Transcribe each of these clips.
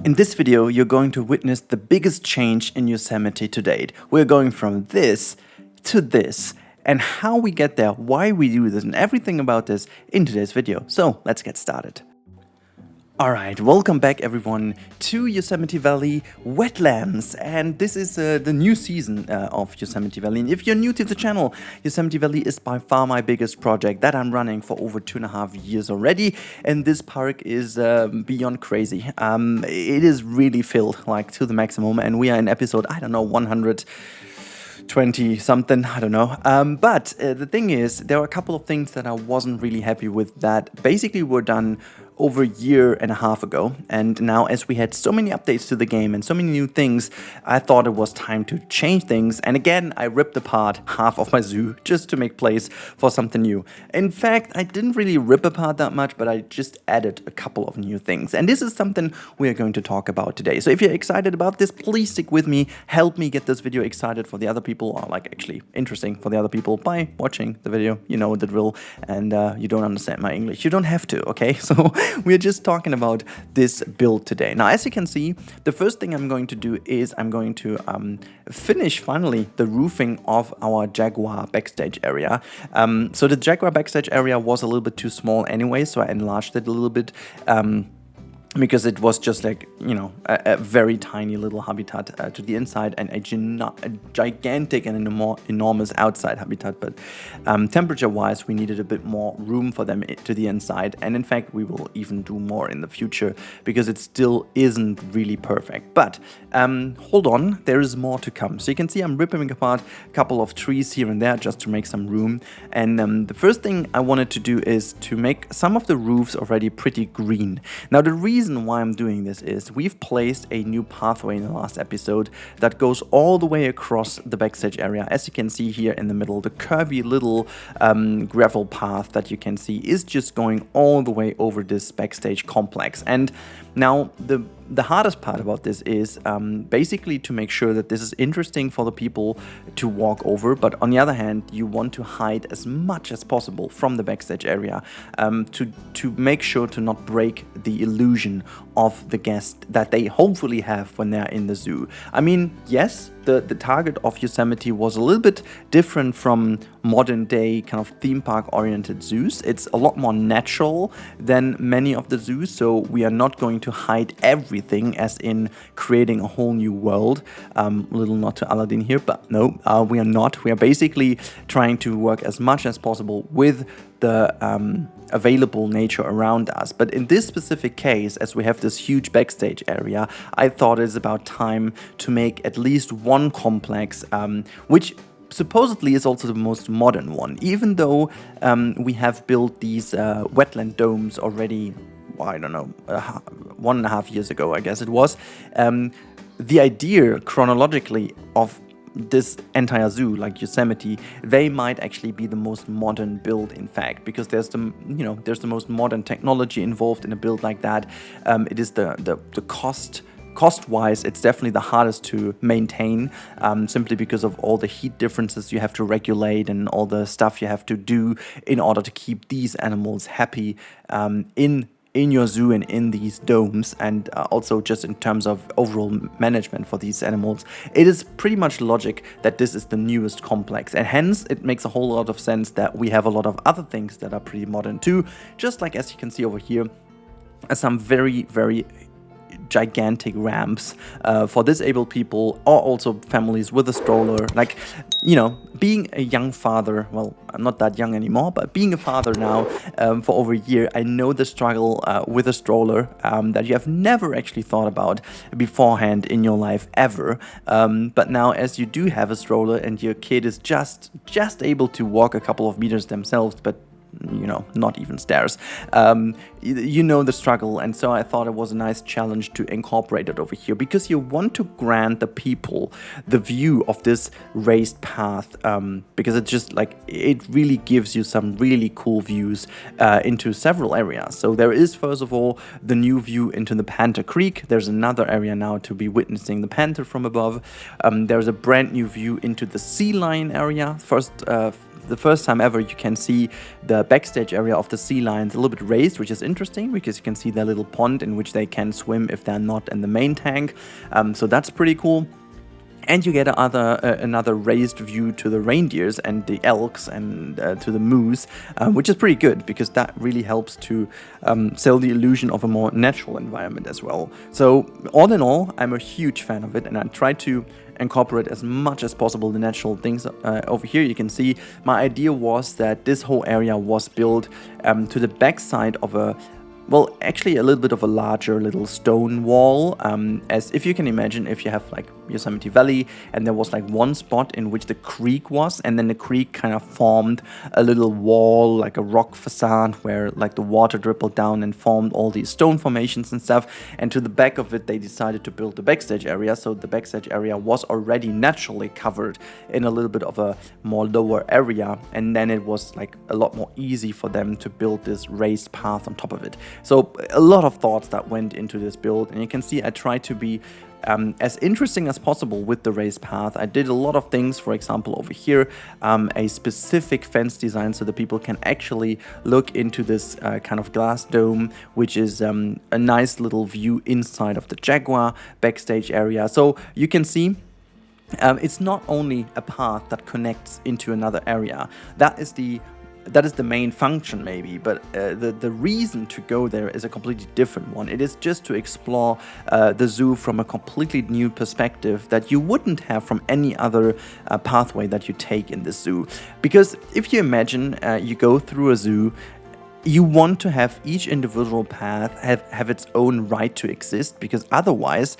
In this video, you're going to witness the biggest change in Yosemite to date. We're going from this to this, and how we get there, why we do this, and everything about this in today's video. So let's get started. Alright, welcome back everyone to Yosemite Valley Wetlands, and this is the new season of Yosemite Valley. And if you're new to the channel, Yosemite Valley is by far my biggest project that I'm running for over 2.5 years already, and this park is beyond crazy. It is really filled like to the maximum, and we are in episode, I don't know, 120 something, I don't know. But the thing is, there are a couple of things that I wasn't really happy with that basically were done over a year and a half ago, and now as we had so many updates to the game and so many new things, I thought it was time to change things. And again, I ripped apart half of my zoo just to make place for something new. In fact, I didn't really rip apart that much, but I just added a couple of new things, and this is something we are going to talk about today. So if you're excited about this, please stick with me, help me get this video excited for the other people, or like actually interesting for the other people by watching the video. You know the drill, and you don't understand my English, you don't have to, okay? So we're just talking about this build today. Now, as you can see, the first thing I'm going to do is I'm going to finish finally the roofing of our Jaguar backstage area. So the Jaguar backstage area was a little bit too small anyway, so I enlarged it a little bit. Because it was just like, you know, a very tiny little habitat to the inside, and a gigantic and enormous outside habitat. But temperature-wise, we needed a bit more room for them to the inside. And in fact, we will even do more in the future because it still isn't really perfect. But hold on, there is more to come. So you can see I'm ripping apart a couple of trees here and there just to make some room. And the first thing I wanted to do is to make some of the roofs already pretty green. Now, the reason why I'm doing this is we've placed a new pathway in the last episode that goes all the way across the backstage area. As you can see here in the middle, the curvy little gravel path that you can see is just going all the way over this backstage complex. And now the hardest part about this is basically to make sure that this is interesting for the people to walk over, but on the other hand, you want to hide as much as possible from the backstage area to make sure to not break the illusion of the guest that they hopefully have when they're in the zoo. I mean, yes, the target of Yosemite was a little bit different from modern day kind of theme park oriented zoos. It's a lot more natural than many of the zoos, so we are not going to hide everything as in creating a whole new world. Little nod to Aladdin here, but no, we are not. We are basically trying to work as much as possible with the available nature around us. But in this specific case, as we have this huge backstage area, I thought it's about time to make at least one complex, which supposedly is also the most modern one, even though we have built these wetland domes already, I don't know, 1.5 years ago, I guess it was. The idea chronologically of this entire zoo, like Yosemite, they might actually be the most modern build, in fact, because there's the most modern technology involved in a build like that. It is the cost-wise, it's definitely the hardest to maintain, simply because of all the heat differences you have to regulate and all the stuff you have to do in order to keep these animals happy in your zoo and in these domes, and also just in terms of overall management for these animals. It is pretty much logic that this is the newest complex, and hence it makes a whole lot of sense that we have a lot of other things that are pretty modern too, just like as you can see over here, some very, very gigantic ramps for disabled people or also families with a stroller. Like, you know, being a young father, well, I'm not that young anymore, but being a father now for over a year, I know the struggle with a stroller that you have never actually thought about beforehand in your life ever. But now, as you do have a stroller and your kid is just able to walk a couple of meters themselves, but you know, not even stairs. You know the struggle, and so I thought it was a nice challenge to incorporate it over here, because you want to grant the people the view of this raised path, because it's just like, it really gives you some really cool views into several areas. So there is, first of all, the new view into the Panther Creek. There's another area now to be witnessing the panther from above. There's a brand new view into the sea lion area. the first time ever you can see the backstage area of the sea lions a little bit raised, which is interesting because you can see their little pond in which they can swim if they're not in the main tank. So that's pretty cool. And you get another raised view to the reindeers and the elks and to the moose, which is pretty good because that really helps to sell the illusion of a more natural environment as well. So all in all, I'm a huge fan of it, and I try to incorporate as much as possible the natural things. Over here you can see my idea was that this whole area was built to the backside of well, actually a little bit of a larger little stone wall, as if you can imagine, if you have like Yosemite Valley and there was like one spot in which the creek was, and then the creek kind of formed a little wall, like a rock facade where like the water dribbled down and formed all these stone formations and stuff, and to the back of it they decided to build the backstage area. So the backstage area was already naturally covered in a little bit of a more lower area, and then it was like a lot more easy for them to build this raised path on top of it. So a lot of thoughts that went into this build, and you can see I tried to be as interesting as possible with the raised path. I did a lot of things, for example over here, a specific fence design so that people can actually look into this kind of glass dome, which is a nice little view inside of the Jaguar backstage area. So you can see it's not only a path that connects into another area. That is the main function maybe, but the reason to go there is a completely different one. It is just to explore the zoo from a completely new perspective that you wouldn't have from any other pathway that you take in the zoo. Because if you imagine you go through a zoo, you want to have each individual path have its own right to exist, because otherwise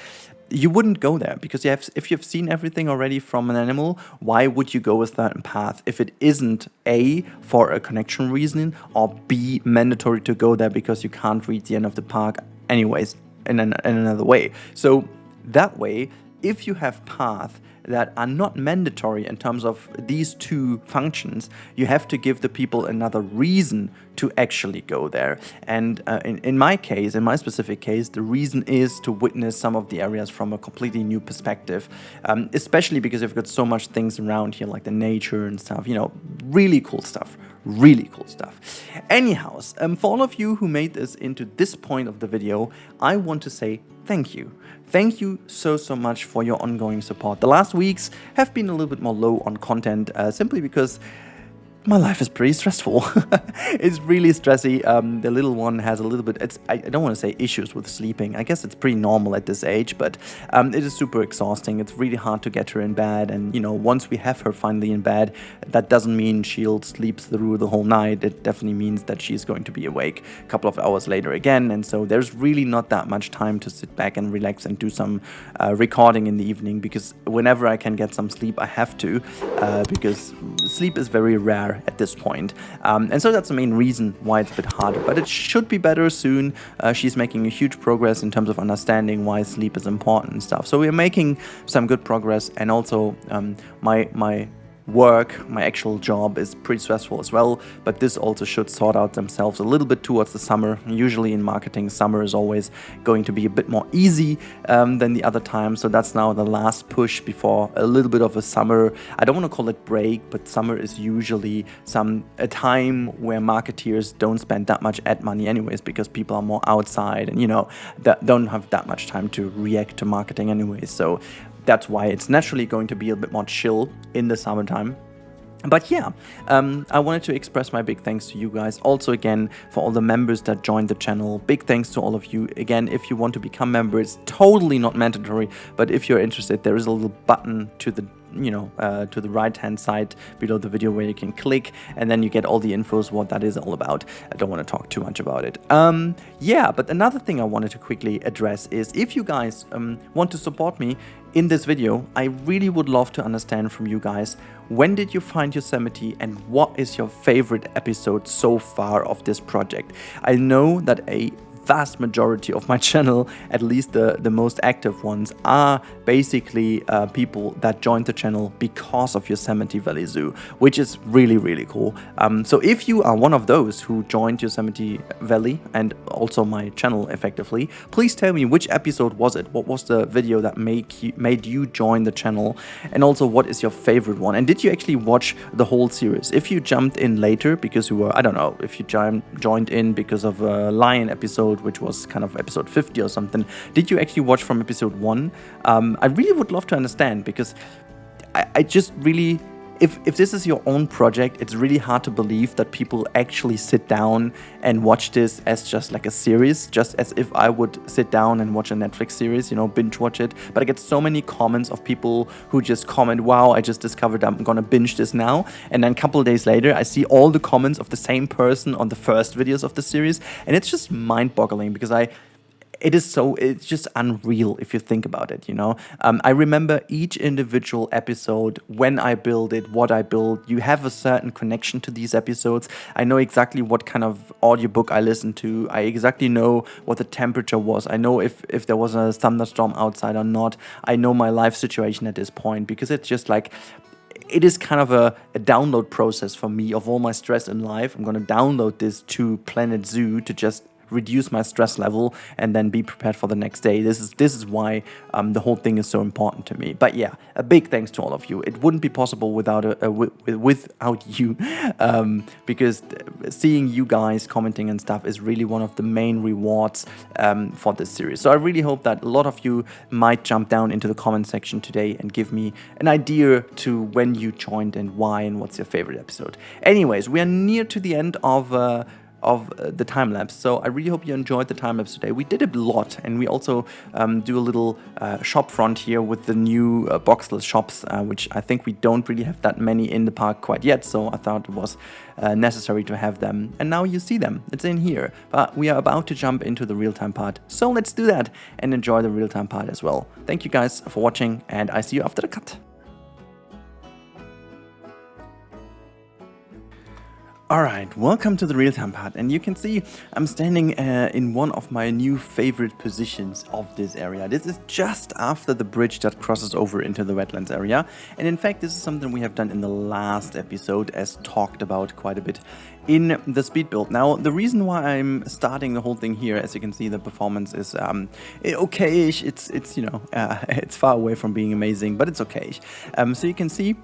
you wouldn't go there. Because if you've seen everything already from an animal, why would you go a certain path if it isn't A, for a connection reason, or B, mandatory to go there because you can't reach the end of the park anyways in another way. So that way, if you have paths that are not mandatory in terms of these two functions, you have to give the people another reason to actually go there. And in my case, in my specific case, the reason is to witness some of the areas from a completely new perspective, especially because you've got so much things around here, like the nature and stuff, you know, really cool stuff. Really cool stuff. Anyhow, for all of you who made this into this point of the video, I want to say thank you. Thank you so much for your ongoing support. The last weeks have been a little bit more low on content, simply because my life is pretty stressful. It's really stressy. The little one has a little bit, I don't want to say issues with sleeping. I guess it's pretty normal at this age, but it is super exhausting. It's really hard to get her in bed. And, you know, once we have her finally in bed, that doesn't mean she'll sleep through the whole night. It definitely means that she's going to be awake a couple of hours later again. And so there's really not that much time to sit back and relax and do some recording in the evening, because whenever I can get some sleep, I have to, because sleep is very rare at this point. And so that's the main reason why it's a bit harder, but it should be better soon. She's making a huge progress in terms of understanding why sleep is important and stuff. So we're making some good progress, and also my work, my actual job is pretty stressful as well, but this also should sort out themselves a little bit towards the summer. Usually in marketing, summer is always going to be a bit more easy than the other time, so that's now the last push before a little bit of a summer. I don't want to call it break, but summer is usually a time where marketeers don't spend that much ad money anyways, because people are more outside and, you know, that don't have that much time to react to marketing anyways. So that's why it's naturally going to be a bit more chill in the summertime. But yeah, I wanted to express my big thanks to you guys. Also, again, for all the members that joined the channel, big thanks to all of you. Again, if you want to become member, it's totally not mandatory, but if you're interested, there is a little button to the to the right hand side below the video where you can click, and then you get all the infos what that is all about. I don't want to talk too much about it. Yeah, but another thing I wanted to quickly address is, if you guys want to support me in this video, I really would love to understand from you guys, when did you find Yosemite and what is your favorite episode so far of this project? I know that a vast majority of my channel, at least the most active ones, are basically people that joined the channel because of Yosemite Valley Zoo, which is really, really cool. So if you are one of those who joined Yosemite Valley and also my channel effectively, please tell me which episode was it? What was the video that made you join the channel? And also, what is your favorite one? And did you actually watch the whole series? If you jumped in later because you were, I don't know, if you joined in because of a lion episode, which was kind of episode 50 or something, did you actually watch from episode 1? I really would love to understand, because I just really... If this is your own project, it's really hard to believe that people actually sit down and watch this as just like a series, just as if I would sit down and watch a Netflix series, you know, binge watch it. But I get so many comments of people who just comment, wow, I just discovered I'm gonna binge this now. And then a couple of days later, I see all the comments of the same person on the first videos of the series. And it's just mind-boggling, because it's just unreal if you think about it, you know. I remember each individual episode, when I build it, what I build. You have a certain connection to these episodes. I know exactly what kind of audiobook I listened to. I exactly know what the temperature was. I know if there was a thunderstorm outside or not. I know my life situation at this point, because it's just like... It is kind of a download process for me of all my stress in life. I'm going to download this to Planet Zoo to just reduce my stress level and then be prepared for the next day. This is why the whole thing is so important to me. But yeah, a big thanks to all of you. It wouldn't be possible without you, because seeing you guys commenting and stuff is really one of the main rewards for this series. So I really hope that a lot of you might jump down into the comment section today and give me an idea to when you joined and why, and what's your favorite episode. Anyways, we are near to the end of the time lapse, so I really hope you enjoyed the time lapse today. We did a lot, and we also do a little shop front here with the new boxless shops, which I think we don't really have that many in the park quite yet, so I thought it was necessary to have them. And now you see them, it's in here. But we are about to jump into the real-time part, so let's do that and enjoy the real-time part as well. Thank you guys for watching, and I see you after the cut. Alright, welcome to the real-time part, and you can see I'm standing in one of my new favorite positions of this area. This is just after the bridge that crosses over into the wetlands area, and in fact this is something we have done in the last episode, as talked about quite a bit in the speed build. Now, the reason why I'm starting the whole thing here, as you can see, the performance is okay-ish. It's you know, it's far away from being amazing, but it's okay-ish. So you can see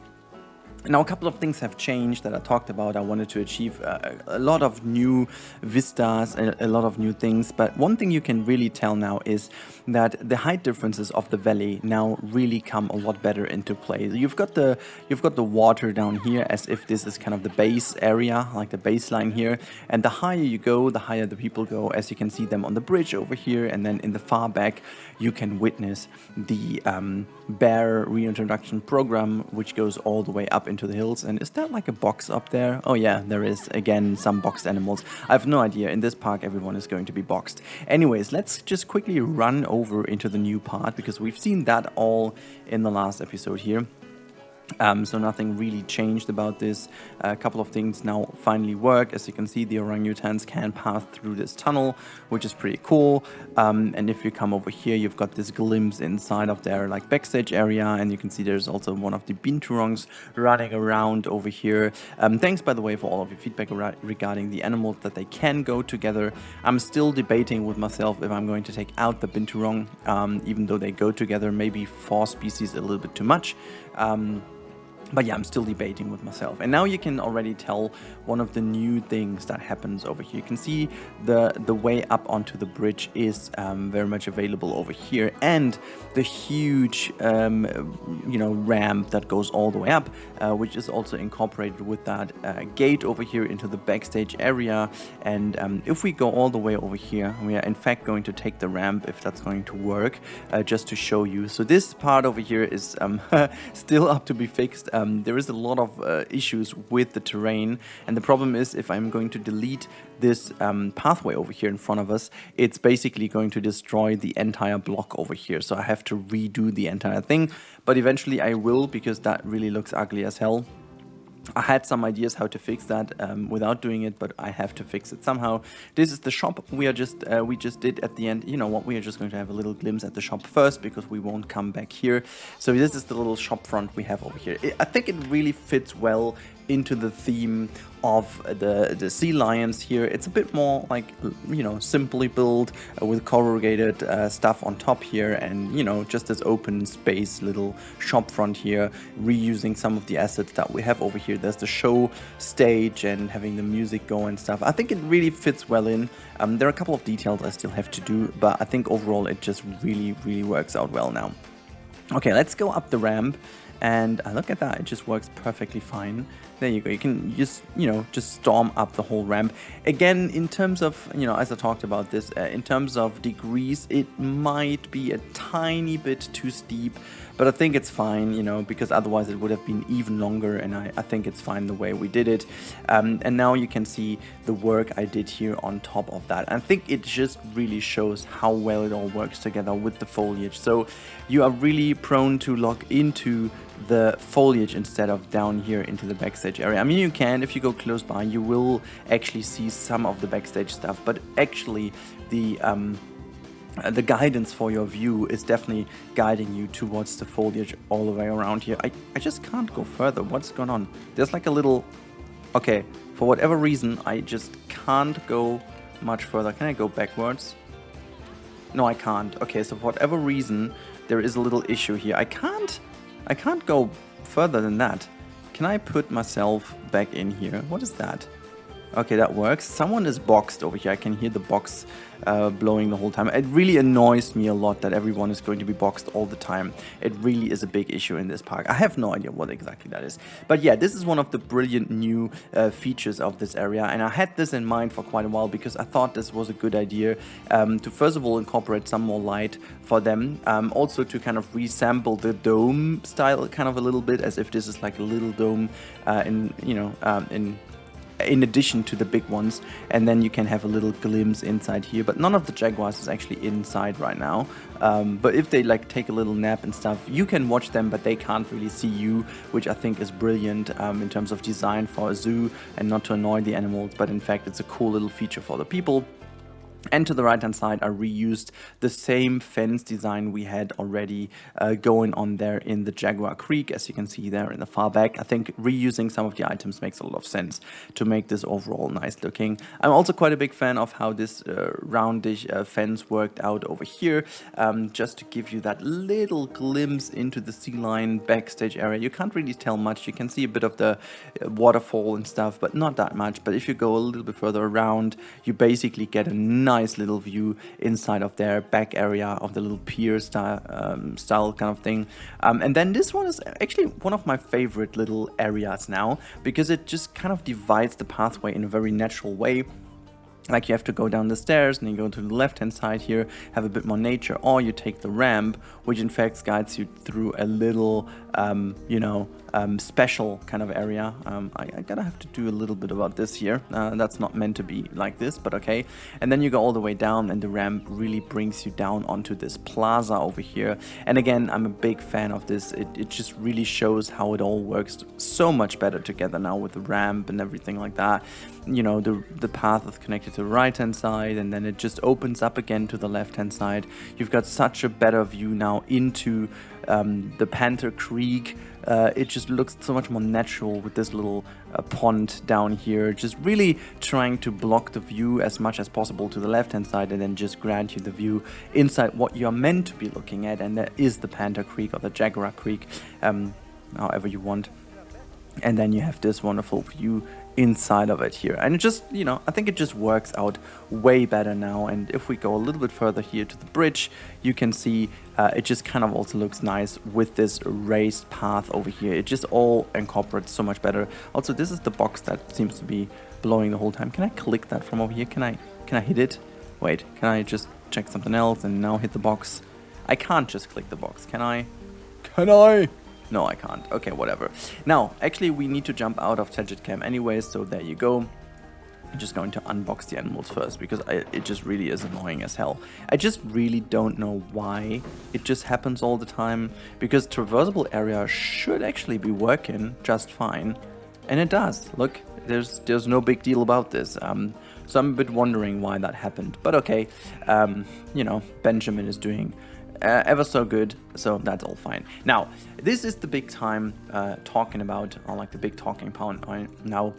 now a couple of things have changed that I talked about. I wanted to achieve a lot of new vistas, a lot of new things, but one thing you can really tell now is that the height differences of the valley now really come a lot better into play. You've got the water down here, as if this is kind of the base area, like the baseline here, and the higher you go, the higher the people go, as you can see them on the bridge over here, and then in the far back you can witness the bear reintroduction program, which goes all the way up into the hills. And is that like a box up there? Oh yeah, there is again some boxed animals. I have no idea. In this park everyone is going to be boxed. Anyways, let's just quickly run over into the new part, because we've seen that all in the last episode here. So nothing really changed about this. A couple of things now finally work. As you can see, the orangutans can pass through this tunnel, which is pretty cool. And if you come over here, you've got this glimpse inside of their like backstage area, and you can see there's also one of the binturongs running around over here. Thanks, by the way, for all of your feedback regarding the animals that they can go together. I'm still debating with myself if I'm going to take out the binturong, even though they go together, maybe 4 species a little bit too much. But yeah, I'm still debating with myself. And now you can already tell one of the new things that happens over here. You can see the way up onto the bridge is very much available over here. And the huge, you know, ramp that goes all the way up, which is also incorporated with that gate over here into the backstage area. And if we go all the way over here, we are in fact going to take the ramp, if that's going to work, just to show you. So this part over here is still up to be fixed. There is a lot of issues with the terrain, and the problem is if I'm going to delete this pathway over here in front of us, it's basically going to destroy the entire block over here. So I have to redo the entire thing, but eventually I will, because that really looks ugly as hell. I had some ideas how to fix that without doing it, but I have to fix it somehow. This is the shop we just did at the end. You know what? We are just going to have a little glimpse at the shop first because we won't come back here. So this is the little shop front we have over here. I think it really fits well into the theme of the sea lions here. It's a bit more like, you know, simply built with corrugated stuff on top here, and you know, just this open space little shop front here, reusing some of the assets that we have over here. There's the show stage and having the music go and stuff. I think it really fits well in. There are a couple of details I still have to do, but I think overall it just really works out well now. Okay, let's go up the ramp. And look at that, it just works perfectly fine. There you go, you can just, you know, just storm up the whole ramp. Again, in terms of, you know, as I talked about this, in terms of degrees, it might be a tiny bit too steep, but I think it's fine, you know, because otherwise it would have been even longer, and I think it's fine the way we did it. And now you can see the work I did here on top of that. I think it just really shows how well it all works together with the foliage. So you are really prone to lock into the foliage instead of down here into the backstage area. I mean, you can, if you go close by, you will actually see some of the backstage stuff, but actually the guidance for your view is definitely guiding you towards the foliage all the way around here. I just can't go further. What's going on? There's like a little... Okay, for whatever reason, I just can't go much further. Can I go backwards? No, I can't. Okay, so for whatever reason, there is a little issue here. I can't go further than that. Can I put myself back in here? What is that? Okay, that works. Someone is boxed over here. I can hear the box blowing the whole time. It really annoys me a lot that everyone is going to be boxed all the time. It really is a big issue in this park. I have no idea what exactly that is. But yeah, this is one of the brilliant new features of this area. And I had this in mind for quite a while because I thought this was a good idea to first of all incorporate some more light for them. Also to kind of resample the dome style kind of a little bit, as if this is like a little dome in addition to the big ones, and then you can have a little glimpse inside here. But none of the jaguars is actually inside right now, but if they like take a little nap and stuff, you can watch them, but they can't really see you, which I think is brilliant in terms of design for a zoo and not to annoy the animals, but in fact it's a cool little feature for the people. And to the right hand side I reused the same fence design we had already going on there in the Jaguar Creek, as you can see there in the far back. I think reusing some of the items makes a lot of sense to make this overall nice looking. I'm also quite a big fan of how this roundish fence worked out over here, just to give you that little glimpse into the sea lion backstage area. You can't really tell much. You can see a bit of the waterfall and stuff, but not that much. But if you go a little bit further around, you basically get a nice little view inside of their back area of the little pier style kind of thing. And then this one is actually one of my favorite little areas now, because it just kind of divides the pathway in a very natural way. Like you have to go down the stairs and you go to the left hand side here, have a bit more nature, or you take the ramp, which in fact guides you through a little special kind of area. I gotta have to do a little bit about this here. That's not meant to be like this, but okay. And then you go all the way down and the ramp really brings you down onto this plaza over here. And again, I'm a big fan of this. It just really shows how it all works so much better together now with the ramp and everything like that. You know, the path is connected to the right hand side, and then it just opens up again to the left hand side. You've got such a better view now into the Panther Creek. It just looks so much more natural with this little pond down here, just really trying to block the view as much as possible to the left hand side, and then just grant you the view inside what you're meant to be looking at, and that is the Panther Creek or the Jaguar Creek, however you want. And then you have this wonderful view inside of it here, and it just, you know, I think it just works out way better now. And if we go a little bit further here to the bridge, you can see it just kind of also looks nice with this raised path over here. It just all incorporates so much better. Also, this is the box that seems to be blowing the whole time. Can I click that from over here? Can I hit it? Wait, can I just check something else and now hit the box? I can't just click the box, can I? No, I can't. Okay, whatever. Now, actually, we need to jump out of Tangent Cam anyways, so there you go. I'm just going to unbox the animals first, because it just really is annoying as hell. I just really don't know why it just happens all the time, because traversable area should actually be working just fine. And it does. Look, there's no big deal about this. So I'm a bit wondering why that happened. But okay, you know, Benjamin is doing ever so good, so that's all fine. Now, this is the big time talking about, or like the big talking point now.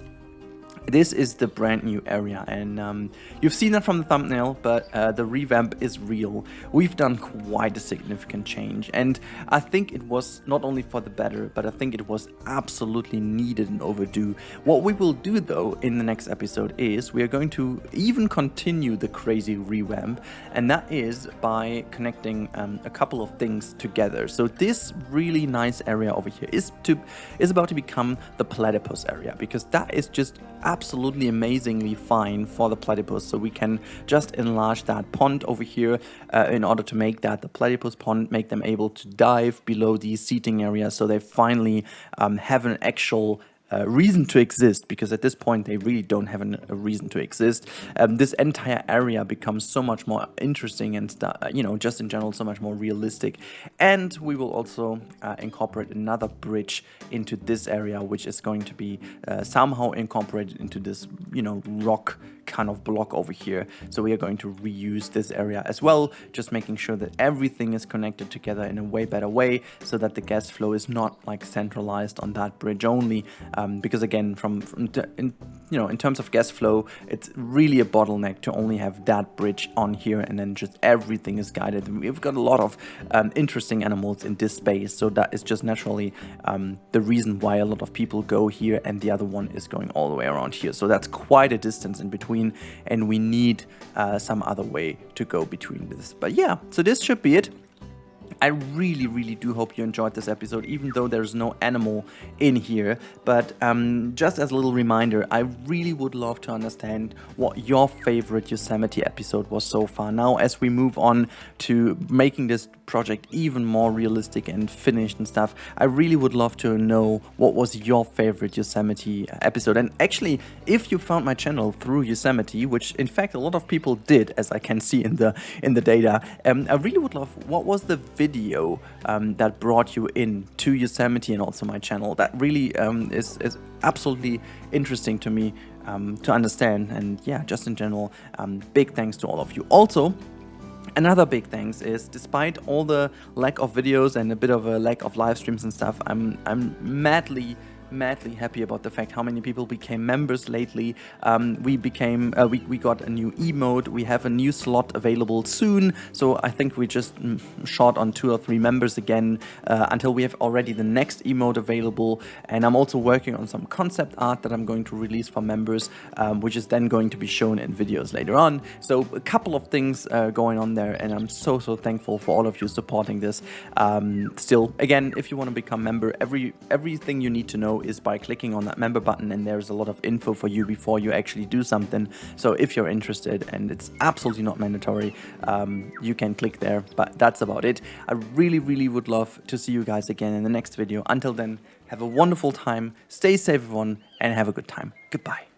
This is the brand new area, and you've seen that from the thumbnail, but the revamp is real. We've done quite a significant change, and I think it was not only for the better, but I think it was absolutely needed and overdue. What we will do though in the next episode is we are going to even continue the crazy revamp, and that is by connecting a couple of things together. So this really nice area over here is about to become the platypus area, because that is just absolutely amazingly fine for the platypus. So we can just enlarge that pond over here in order to make that the platypus pond, make them able to dive below these seating areas, so they finally have an actual reason to exist, because at this point they really don't have a reason to exist. This entire area becomes so much more interesting and you know, just in general so much more realistic. And we will also incorporate another bridge into this area, which is going to be somehow incorporated into this, you know, rock kind of block over here. So we are going to reuse this area as well, just making sure that everything is connected together in a way better way, so that the gas flow is not like centralized on that bridge only, because again, in terms of gas flow, it's really a bottleneck to only have that bridge on here and then just everything is guided. And we've got a lot of interesting animals in this space, so that is just naturally the reason why a lot of people go here, and the other one is going all the way around here. So that's quite a distance in between, and we need some other way to go between this. But yeah, so this should be it. I really do hope you enjoyed this episode, even though there's no animal in here. But just as a little reminder, I really would love to understand what your favorite Yosemite episode was so far. Now, as we move on to making this project even more realistic and finished and stuff, I really would love to know what was your favorite Yosemite episode. And actually, if you found my channel through Yosemite, which in fact a lot of people did, as I can see in the data, I really would love, what was the video that brought you in to Yosemite and also my channel? That really is absolutely interesting to me to understand. And yeah, just in general, big thanks to all of you. Also, another big thanks is, despite all the lack of videos and a bit of a lack of live streams and stuff, I'm madly happy about the fact how many people became members lately. We got a new emote. We have a new slot available soon, so I think we just short on 2 or 3 members again until we have already the next emote available. And I'm also working on some concept art that I'm going to release for members, which is then going to be shown in videos later on. So a couple of things going on there, and I'm so thankful for all of you supporting this. Still, again, if you want to become member, everything you need to know is by clicking on that member button, and there's a lot of info for you before you actually do something. So if you're interested, and it's absolutely not mandatory, you can click there. But that's about it. I really would love to see you guys again in the next video. Until then, have a wonderful time, stay safe everyone, and have a good time. Goodbye.